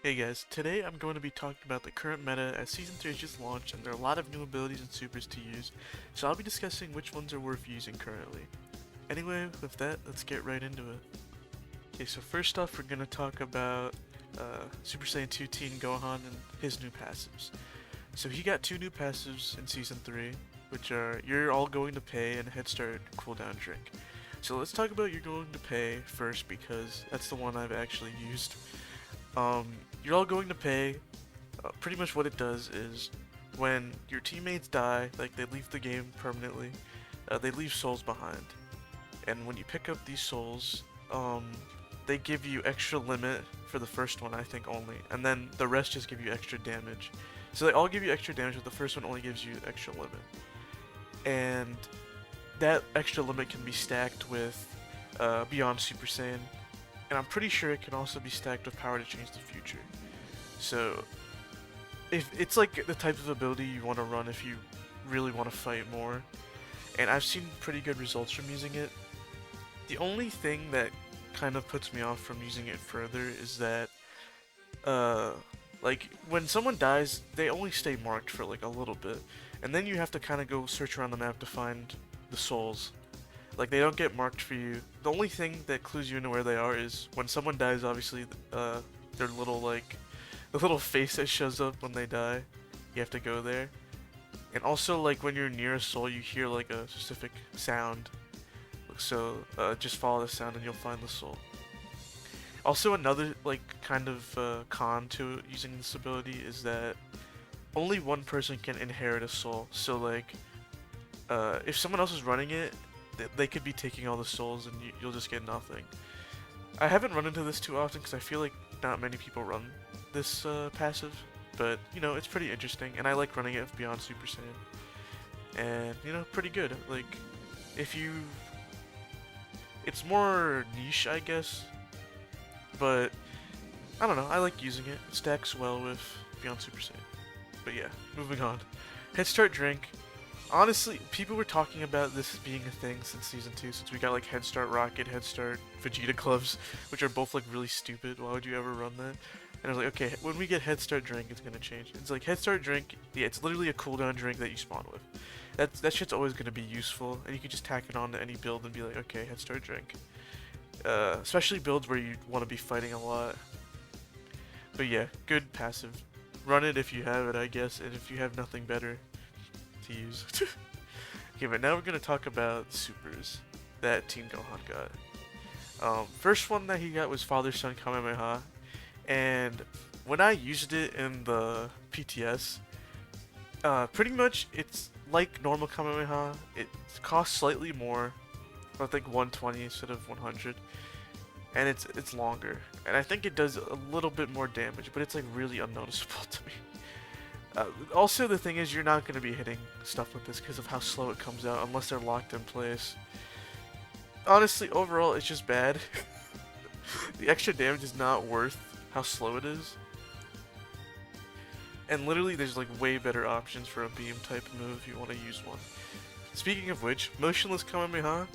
Hey guys, today I'm going to be talking about the current meta as Season 3 has just launched and there are a lot of new abilities and supers to use, so I'll be discussing which ones are worth using currently. Anyway, with that, let's get right into it. Okay, so first off we're going to talk about Super Saiyan 2 Teen Gohan and his new passives. So he got two new passives in Season 3, which are You're All Going to Pay and Head Start Cooldown Drink. So let's talk about You're Going to Pay first because that's the one I've actually used. Um, you're all going to pay. Pretty much what it does is when your teammates die, like they leave the game permanently, they leave souls behind. And when you pick up these souls, they give you extra limit for the first one, I think only, and then the rest just give you extra damage. So they all give you extra damage, but the first one only gives you extra limit. And that extra limit can be stacked with Beyond Super Saiyan, and I'm pretty sure it can also be stacked with Power to Change the Future. So, if it's like the type of ability you want to run if you really want to fight more, and I've seen pretty good results from using it. The only thing that kind of puts me off from using it further is that, uh, like when someone dies, they only stay marked for like a little bit, and then you have to kind of go search around the map to find the souls. Like they don't get marked for you. The only thing that clues you into where they are is when someone dies. Obviously, their little like the little face that shows up when they die. You have to go there. And also, like when you're near a soul, you hear like a specific sound. So just follow the sound and you'll find the soul. Also, another like kind of con to using this ability is that only one person can inherit a soul. So like if someone else is running it, they could be taking all the souls and you'll just get nothing. I haven't run into this too often because I feel like not many people run this passive, but you know, it's pretty interesting and I like running it with Beyond Super Saiyan. And you know, pretty good. Like, if you, it's more niche, I guess, but I don't know. I like using it. It stacks well with Beyond Super Saiyan. But yeah, moving on. Head Start Drink. Honestly, people were talking about this being a thing since Season 2, since we got like Head Start Rocket, Head Start Vegeta clubs, which are both like really stupid. Why would you ever run that? And I was like, okay, when we get Head Start Drink, it's gonna change. It's like Head Start Drink, yeah, it's literally a cooldown drink that you spawn with. That shit's always gonna be useful, and you can just tack it on to any build and be like, okay, Head Start Drink. Especially builds where you want to be fighting a lot. But yeah, good passive. Run it if you have it, I guess, and if you have nothing better to use. Okay, but now we're gonna talk about supers that Team Gohan got. First one that he got was Father Son Kamehameha, and when I used it in the PTS, pretty much it's like normal Kamehameha. It costs slightly more, I think 120 instead of 100, and it's longer, and I think it does a little bit more damage, but it's like really unnoticeable to me. Also, the thing is, you're not going to be hitting stuff with this because of how slow it comes out, unless they're locked in place. Honestly, overall, it's just bad. The extra damage is not worth how slow it is. And literally, there's like way better options for a beam type move if you want to use one. Speaking of which, motionless Kamehameha.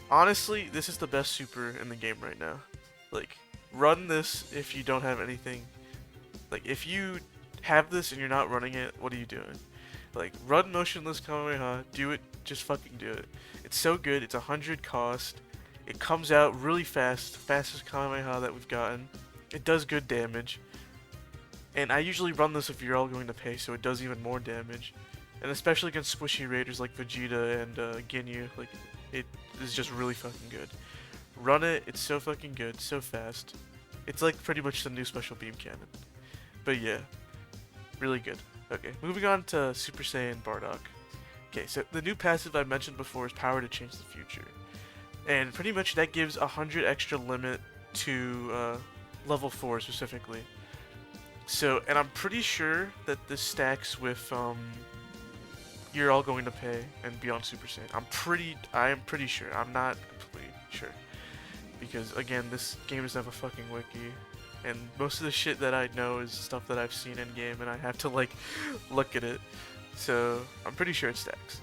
Honestly, this is the best super in the game right now. Like, run this if you don't have anything. Like, if you have this and you're not running it, what are you doing? Like, run motionless Kamehameha, do it, just fucking do it. It's so good, it's 100 cost, it comes out really fast, fastest Kamehameha that we've gotten. It does good damage, and I usually run this if you're all going to pay, so it does even more damage. And especially against squishy raiders like Vegeta and Ginyu, like, it is just really fucking good. Run it, it's so fucking good, so fast. It's like pretty much the new special beam cannon. But yeah, really good. Okay, moving on to Super Saiyan Bardock. Okay, so the new passive I mentioned before is Power to Change the Future. And pretty much that gives 100 extra limit to level 4 specifically. So, and I'm pretty sure that this stacks with You're All Going to Pay and Beyond Super Saiyan. I am pretty sure. I'm not completely sure. Because again, this game doesn't have a fucking wiki. And most of the shit that I know is stuff that I've seen in game, and I have to like look at it. So I'm pretty sure it stacks.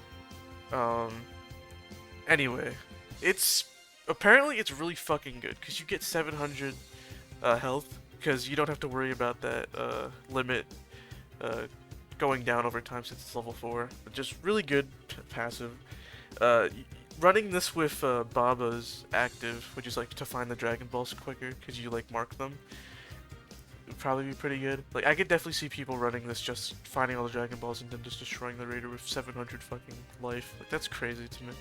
Um. Anyway, it's apparently it's really fucking good because you get 700 health, because you don't have to worry about that limit going down over time since it's level 4. Just really good passive. Uh, Running this with Baba's active, which is like to find the Dragon Balls quicker because you like mark them, would probably be pretty good. Like I could definitely see people running this just finding all the Dragon Balls and then just destroying the Raider with 700 fucking life. Like that's crazy to me.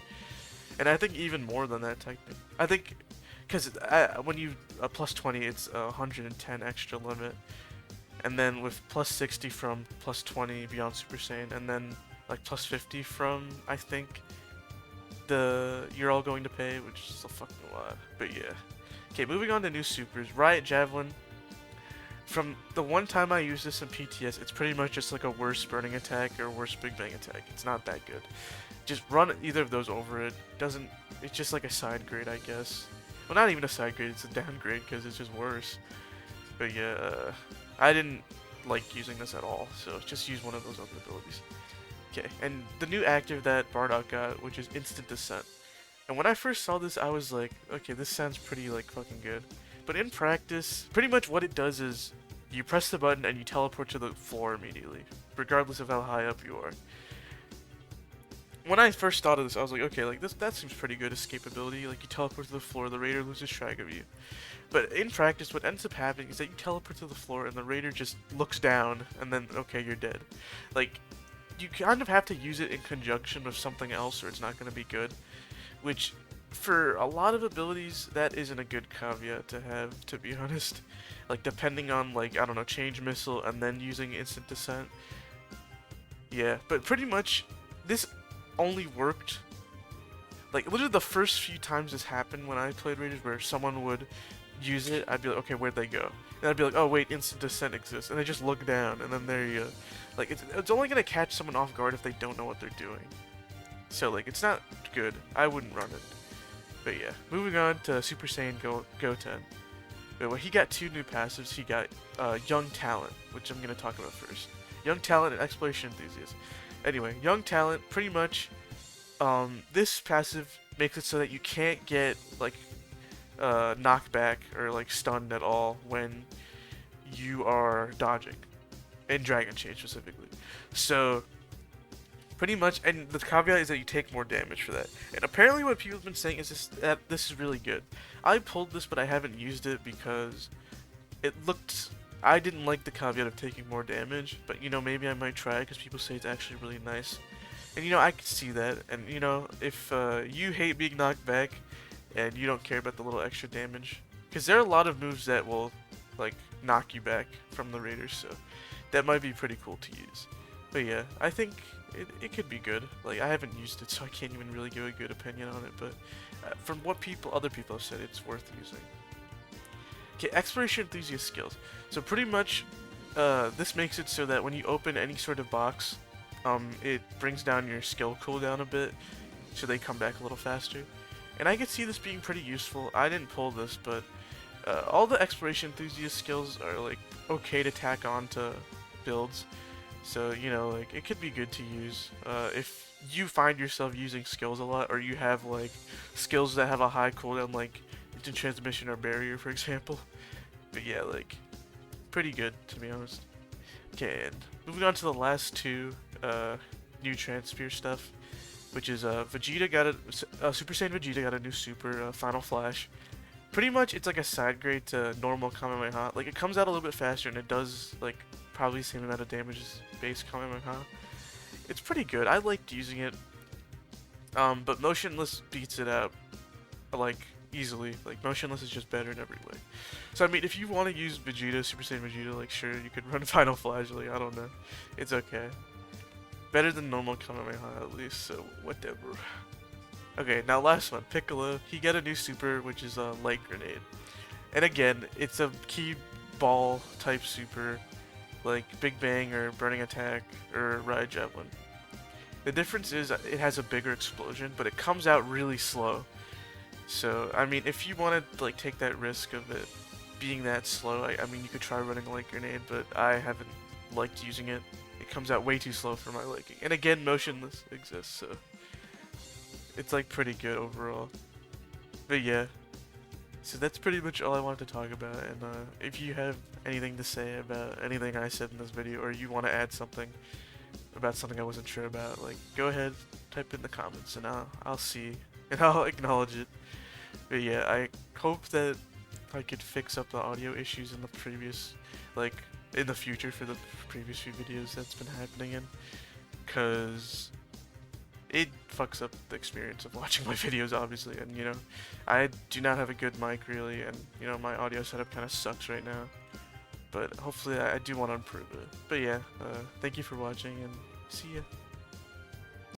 And I think even more than that technically. I think because when you plus 20, it's 110 extra limit, and then with plus 60 from plus 20 beyond Super Saiyan, and then like plus 50 from I think the You're All Going to Pay, which is a fucking lot. But yeah. Okay, moving on to new supers. Riot Javelin. From the one time I used this in PTS, it's pretty much just like a worse burning attack or worse Big Bang attack. It's not that good. Just run either of those over it. It's just like a side grade, I guess. Well, not even a side grade, it's a downgrade because it's just worse. But yeah, I didn't like using this at all, so just use one of those other abilities. Okay, and the new active that Bardock got, which is Instant Descent. And when I first saw this, I was like, okay, this sounds pretty like fucking good. But in practice, pretty much what it does is you press the button and you teleport to the floor immediately, regardless of how high up you are. When I first thought of this, I was like, okay, like that seems pretty good escapability. Like you teleport to the floor, the Raider loses track of you. But in practice, what ends up happening is that you teleport to the floor and the Raider just looks down and then, okay, you're dead. Like, you kind of have to use it in conjunction with something else or it's not going to be good. Which, for a lot of abilities, that isn't a good caveat to have, to be honest. Like, depending on, like, I don't know, Change Missile and then using Instant Descent. Yeah, but pretty much, this only worked, like, literally the first few times this happened when I played Raiders where someone would use it, I'd be like, okay, where'd they go? And I'd be like, oh wait, Instant Descent exists, and they just look down, and then there you go. Like, it's only gonna catch someone off guard if they don't know what they're doing. So, like, it's not good. I wouldn't run it. But yeah, moving on to Super Saiyan Goten. Well, he got two new passives. He got Young Talent, which I'm gonna talk about first. Young Talent and Exploration Enthusiast. Anyway, Young Talent, pretty much, this passive makes it so that you can't get, like, knockback or, like, stunned at all when you are dodging. In Dragon Chain, specifically. So, pretty much, and the caveat is that you take more damage for that. And apparently what people have been saying is that this is really good. I pulled this, but I haven't used it because I didn't like the caveat of taking more damage, but you know, maybe I might try it because people say it's actually really nice. And you know, I can see that, and you know, if you hate being knocked back and you don't care about the little extra damage, because there are a lot of moves that will, like, knock you back from the Raiders, so that might be pretty cool to use. But yeah, I think it could be good. Like, I haven't used it, so I can't even really give a good opinion on it, but from what other people have said, it's worth using. Okay, Exploration Enthusiast skills. So pretty much, this makes it so that when you open any sort of box, it brings down your skill cooldown a bit, so they come back a little faster. And I could see this being pretty useful. I didn't pull this, but all the Exploration Enthusiast skills are, like, okay to tack on to builds. So, you know, like, it could be good to use if you find yourself using skills a lot, or you have, like, skills that have a high cooldown, like Instant Transmission or Barrier, for example. But yeah, like, pretty good, to be honest. Okay, and moving on to the last two new Transpear stuff, which is Vegeta got Super Saiyan Vegeta got a new super, Final Flash. Pretty much, it's like a side grade to normal Kamehameha. Like, it comes out a little bit faster, and it does, like, probably the same amount of damage as base Kamehameha. It's pretty good. I liked using it. But Motionless beats it out, like, easily. Like, Motionless is just better in every way. So, I mean, if you want to use Vegeta, Super Saiyan Vegeta, like, sure, you could run Final Flash, like, I don't know. It's okay. Better than normal Kamehameha, at least, so whatever. Okay, now last one, Piccolo. He got a new super, which is a Light Grenade. And again, it's a key ball type super, like Big Bang or Burning Attack or Riot Javelin. The difference is it has a bigger explosion, but it comes out really slow. So, I mean, if you want to, like, take that risk of it being that slow, I mean, you could try running a Light Grenade, but I haven't liked using it. It comes out way too slow for my liking. And again, Motionless exists, so it's, like, pretty good overall. But yeah. So that's pretty much all I wanted to talk about, and if you have anything to say about anything I said in this video, or you want to add something about something I wasn't sure about, like, go ahead, type in the comments, and I'll see, and I'll acknowledge it. But yeah, I hope that I could fix up the audio issues in the previous, like, in the future for the previous few videos that's been happening in, because it fucks up the experience of watching my videos, obviously, and, you know, I do not have a good mic, really, and, you know, my audio setup kind of sucks right now, but hopefully I do want to improve it. But yeah, thank you for watching, and see ya.